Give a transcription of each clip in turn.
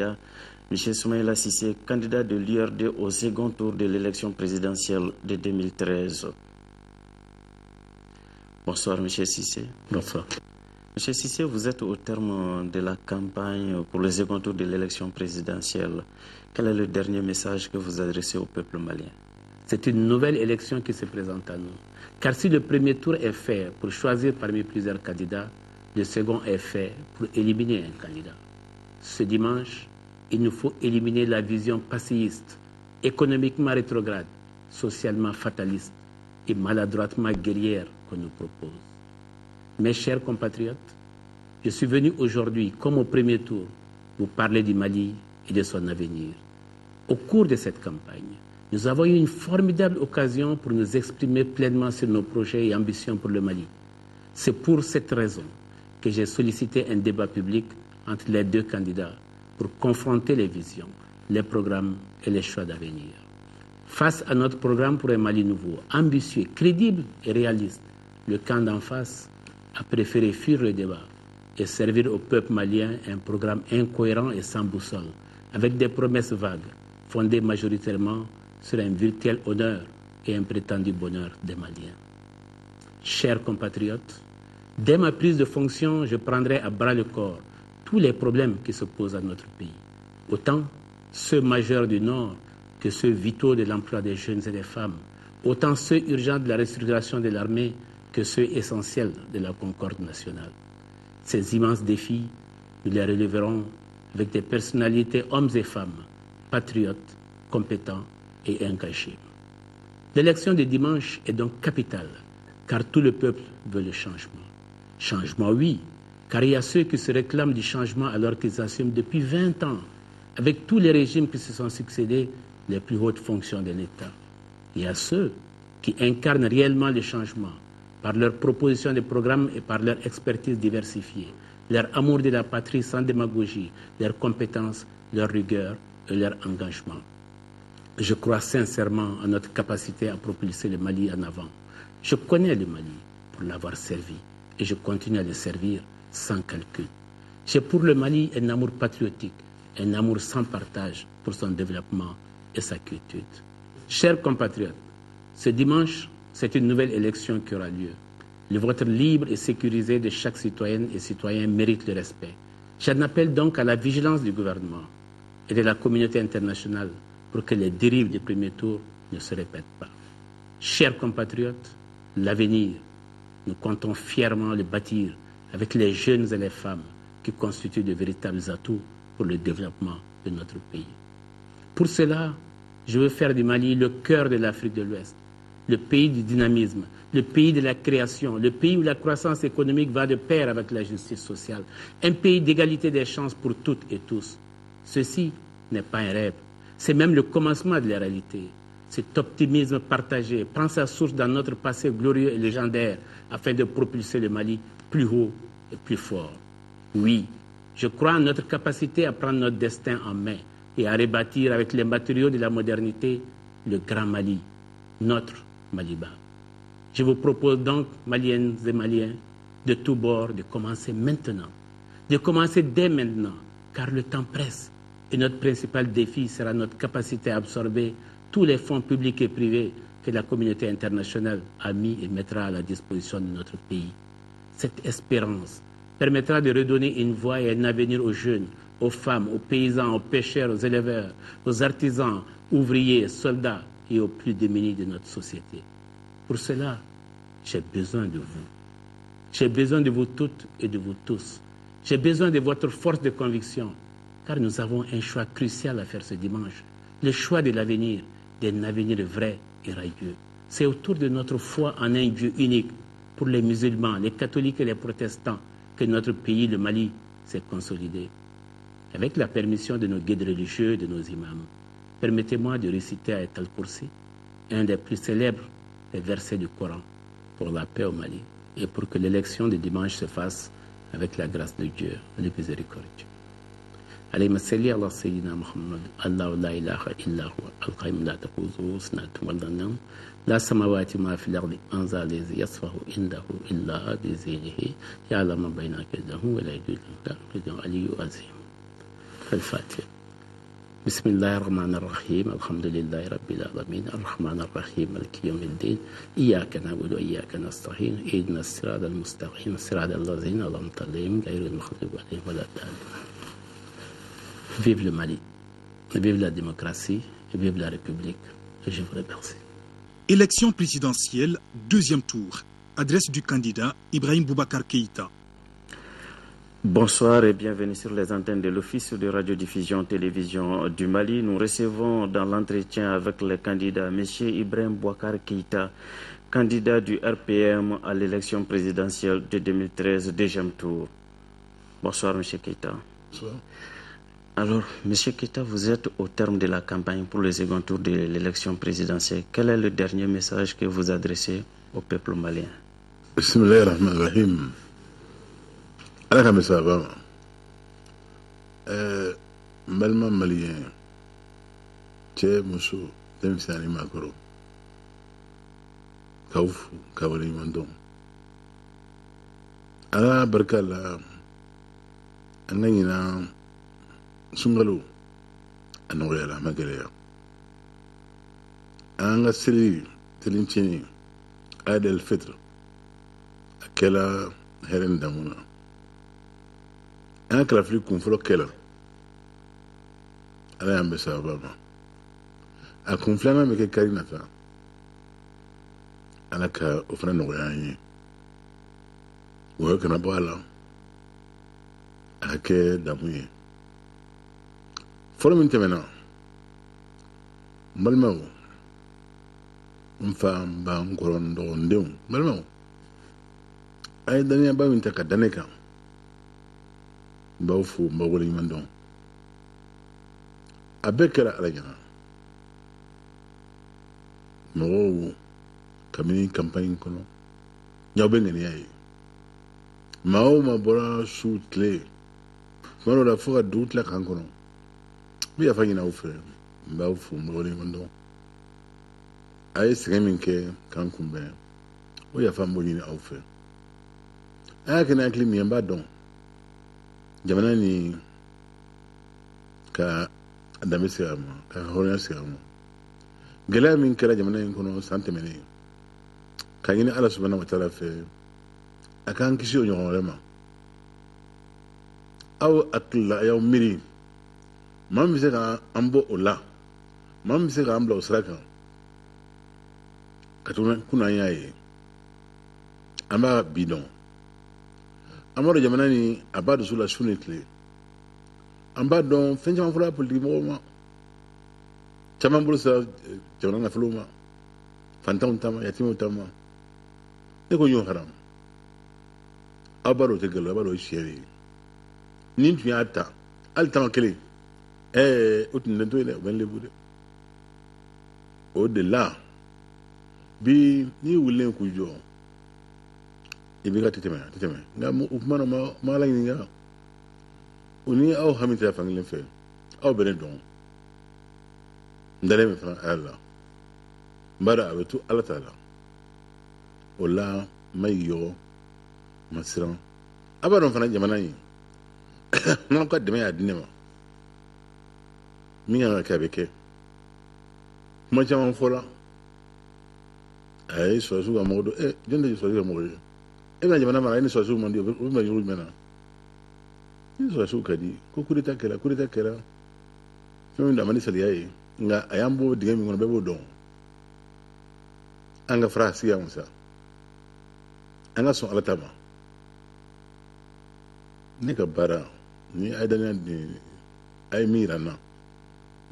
M. Soumaïla Cissé, candidat de l'URD au second tour de l'élection présidentielle de 2013. Bonsoir, M. Cissé. Bonsoir. M. Cissé, vous êtes au terme de la campagne pour le second tour de l'élection présidentielle. Quel est le dernier message que vous adressez au peuple malien? C'est une nouvelle élection qui se présente à nous. Car si le premier tour est fait pour choisir parmi plusieurs candidats, le second est fait pour éliminer un candidat. Ce dimanche, il nous faut éliminer la vision passéiste, économiquement rétrograde, socialement fataliste et maladroitement guerrière qu'on nous propose. Mes chers compatriotes, je suis venu aujourd'hui, comme au premier tour, vous parler du Mali et de son avenir. Au cours de cette campagne, nous avons eu une formidable occasion pour nous exprimer pleinement sur nos projets et ambitions pour le Mali. C'est pour cette raison que j'ai sollicité un débat public entre les deux candidats pour confronter les visions, les programmes et les choix d'avenir. Face à notre programme pour un Mali nouveau, ambitieux, crédible et réaliste, le camp d'en face a préféré fuir le débat et servir au peuple malien un programme incohérent et sans boussole, avec des promesses vagues, fondées majoritairement sur un virtuel honneur et un prétendu bonheur des Maliens. Chers compatriotes, dès ma prise de fonction, je prendrai à bras le corps tous les problèmes qui se posent à notre pays, autant ceux majeurs du Nord que ceux vitaux de l'emploi des jeunes et des femmes, autant ceux urgents de la restructuration de l'armée que ceux essentiels de la concorde nationale. Ces immenses défis, nous les relèverons avec des personnalités, hommes et femmes, patriotes, compétents et engagés. L'élection de dimanche est donc capitale, car tout le peuple veut le changement. Changement, oui, car il y a ceux qui se réclament du changement alors qu'ils assument depuis 20 ans, avec tous les régimes qui se sont succédés, les plus hautes fonctions de l'État. Il y a ceux qui incarnent réellement le changement par leur proposition de programme et par leur expertise diversifiée, leur amour de la patrie sans démagogie, leurs compétences, leur rigueur et leur engagement. Je crois sincèrement à notre capacité à propulser le Mali en avant. Je connais le Mali pour l'avoir servi et je continue à le servir sans calcul. J'ai pour le Mali un amour patriotique, un amour sans partage pour son développement et sa quiétude. Chers compatriotes, ce dimanche, c'est une nouvelle élection qui aura lieu. Le vote libre et sécurisé de chaque citoyenne et citoyen mérite le respect. J'en appelle donc à la vigilance du gouvernement et de la communauté internationale pour que les dérives du premier tour ne se répètent pas. Chers compatriotes, l'avenir, nous comptons fièrement le bâtir avec les jeunes et les femmes qui constituent de véritables atouts pour le développement de notre pays. Pour cela, je veux faire du Mali le cœur de l'Afrique de l'Ouest, le pays du dynamisme, le pays de la création, le pays où la croissance économique va de pair avec la justice sociale, un pays d'égalité des chances pour toutes et tous. Ceci n'est pas un rêve, c'est même le commencement de la réalité. Cet optimisme partagé prend sa source dans notre passé glorieux et légendaire afin de propulser le Mali plus haut et plus fort. Oui, je crois en notre capacité à prendre notre destin en main et à rebâtir avec les matériaux de la modernité le grand Mali, notre Maliba. Je vous propose donc, Maliennes et Maliens, de tous bords, de commencer maintenant, de commencer dès maintenant, car le temps presse et notre principal défi sera notre capacité à absorber tous les fonds publics et privés que la communauté internationale a mis et mettra à la disposition de notre pays. Cette espérance permettra de redonner une voie et un avenir aux jeunes, aux femmes, aux paysans, aux pêcheurs, aux éleveurs, aux artisans, ouvriers, soldats et aux plus démunis de notre société. Pour cela, j'ai besoin de vous. J'ai besoin de vous toutes et de vous tous. J'ai besoin de votre force de conviction, car nous avons un choix crucial à faire ce dimanche, le choix de l'avenir, d'un avenir vrai et radieux. C'est autour de notre foi en un Dieu unique, pour les musulmans, les catholiques et les protestants, que notre pays, le Mali, s'est consolidé. Avec la permission de nos guides religieux et de nos imams, permettez-moi de réciter Ayat al-Kursi, un des plus célèbres des versets du Coran, pour la paix au Mali et pour que l'élection de dimanche se fasse avec la grâce de Dieu, le miséricordieux. اللهم صل على سيدنا محمد الله لا إله إلا هو القيوم لا تأخذه سنة ولا نوم لا سماوات ما في الأرض من ذا الذي يصفه عنده إلا بإذنه يعلم ما بين يديه ولا يدرك له علي عظيم. الفاتحة. بسم الله الرحمن الرحيم الحمد لله رب العالمين الرحمن الرحيم مالك يوم الدين إياك نعبد وإياك نستعين اهدنا الصراط المستقيم صراط الذين أنعمت عليهم غير المغضوب عليهم ولا الضالين. Vive le Mali, vive la démocratie, vive la République. Je vous remercie. Élection présidentielle, deuxième tour. Adresse du candidat Ibrahim Boubacar Keïta. Bonsoir et bienvenue sur les antennes de l'Office de radiodiffusion télévision du Mali. Nous recevons dans l'entretien avec le candidat M. Ibrahim Boubacar Keïta, candidat du RPM à l'élection présidentielle de 2013, deuxième tour. Bonsoir M. Keïta. Bonsoir. Alors, M. Keïta, vous êtes au terme de la campagne pour le second tour de l'élection présidentielle. Quel est le dernier message que vous adressez au peuple malien? Bismillahirrahmanirrahim. Ala ka misaba malma malien cɛ muso denmisɛnnin maakɔrɔ k'aw fo k'aw waleɲuman dɔn. Ala barika la an ka ɲina sunkalo a nɔgɔyala a ma gɛlɛya. An ka seli telinceni Eid el-Fitr a kɛla hɛrɛ ni damu na. An ka kalafili kunfɔlɔ kɛla Ala y'an bɛn sababa ma. A kun filanan bɛ kɛ kari nata Ala ka o fana nɔgɔya an ye. O kana bɔ a la a ka kɛ damu ye. Fɔlɔ min tɛmɛna n balimaw n fa n ba n kɔrɔ n dɔgɔnindenw n balimaw a ye daniyaba min ta ka da ne kan n b'aw fo n b'aw waleɲuman dɔn. A bɛɛ kɛra Ala ɲɛna. Mɔgɔw kabini campagne kɔnɔ ɲaw bɛ ŋaniya ye. Maa o maa bɔra su tile tuma dɔw la fo ka dugu tila k'an kɔnɔ. N bɛ yafa ɲini aw fɛ n b'aw fo n b'aw waleɲuman dɔn. A ye sɛgɛn min kɛ k'an kunbɛn o yafa n b'o ɲini aw fɛ. A y'a kɛ ni hakili min ye n b'a dɔn jamana ni ka a danbe segin a ma ka hɔrɔnya segin a ma. Gɛlɛya min kɛra jamana in kɔnɔ san tɛmɛnen k'a ɲini Ala subahanahu wa taala fɛ a k'an kisi o ɲɔgɔn wɛrɛ ma. Aw hakili la a y'aw miiri maa min bɛ se k'an bɔ o la maa min bɛ se k'an bila o sira kan ka tuguni kunun an y'a ye an b'a bi dɔn. An b'a dɔn jamana ni a b'a dusu la su ni tile. An b'a dɔn fɛn caman fɔra politiki mɔgɔw ma caman bolo sera jamana nafolow ma fantanw ta ma yatimɛw ta ma. Ne ko y'o haram aw b'a dɔn o tɛ nkalon, aw b'a dɔn o ye tiɲɛ de ye. Ni tun y'a ta hali tama kelen o tun tɛ to yen dɛ, o bɛ n lebu dɛ. O de la bi n'i wulilen k'u jɔ i b'i ka tɛ tɛmɛ nka o kuma na ma Ala ɲininka. O ni aw hami tɛ fan kelen fɛ aw bɛ ne dɔn n dalen bɛ fana Ala la n b'a dɔn a bɛ to Ala ta la. O la ma yɔ ma siran. A b'a dɔn fana jamana in n'aw ka dɛmɛ y'a di ne ma min kan ka kɛ a bɛ kɛ. Kuma caman fɔla a ye sɔrɔsiw ka mɔgɔ dɔn jɔn tɛ sɔrɔsiw ka mɔgɔ ye. E bɛna jamana mara e ni sɔrɔsiw man di o bɛ mɛn yɔrɔ jumɛn na. Ni sɔrɔsiw ka di ko coup d'état kɛra fɛn min don a man di sariya ye nka a y'an bɔ dingɛ min kɔnɔ bɛɛ b'o dɔn. An ka fara a sigi yan sa an ka sɔn Ala ta ma. Ne ka baara ni a ye daniya di a ye min yira n na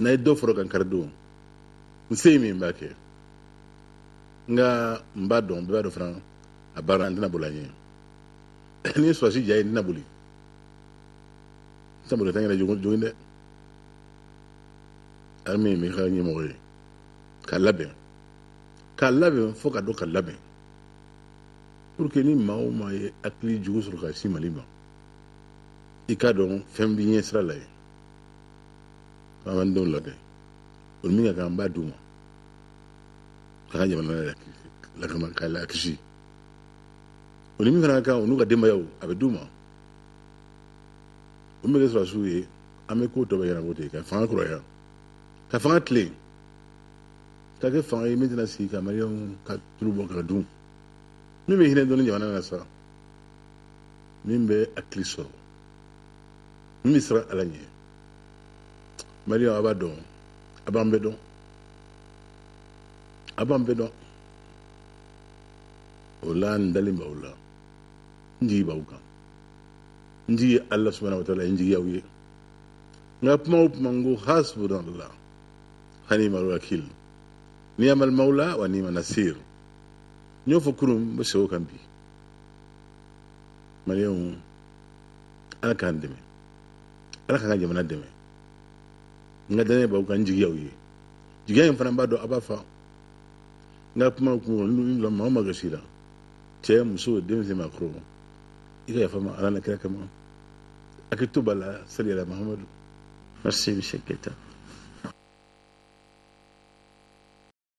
n'a ye dɔ fɔra ka n kari don n se ye min n b'a kɛ nka n b'a dɔn bɛɛ b'a dɔn fana a baara n tɛna boli a ɲɛ. Ni ye sɔrɔsi ja ye n tɛna boli n tɛna boli ka taa n yɛrɛ jogin dɛ. Armée min ka ɲɛmɔgɔ ye k'a labɛn fo ka dɔn ka labɛn pour que ni maa o maa ye hakili jugu sɔrɔ ka sin Mali ma i k'a dɔn fɛn b'i ɲɛ sira la ye. An b'an denw labɛn o ni min ka kan an b'a d'u ma ka kan jamana lakana k'a lakisi. O ni min fana ka kan o n'u ka denbayaw a bɛ d'u ma. O min bɛ kɛ sɔrɔsiw ye ame ko to bayana bote ka fanga kroya ka fanga tle ta ke fanga yi na si ka marion ka trubo ka dum mi me hine don jamana na sa min be akliso mi sra alanye marion abado abambedo ola ndalimba ola ndi bauka ndi Allah subhanahu wa ta'ala ndi yawiye ngap mangu hasbunallah hanima wakil ni'mal maula wa ni'mal nasir nyofo kurum bo sewo kambi marion ala kan deme ala kan jamana deme ngadane bauka ndi yawiye jigen fana bado abafa ngap mangu lu mama gasira ce muso demse makro ika fama ala na kira kama akitubala sallallahu alaihi wa sallam. Merci, M. Keita.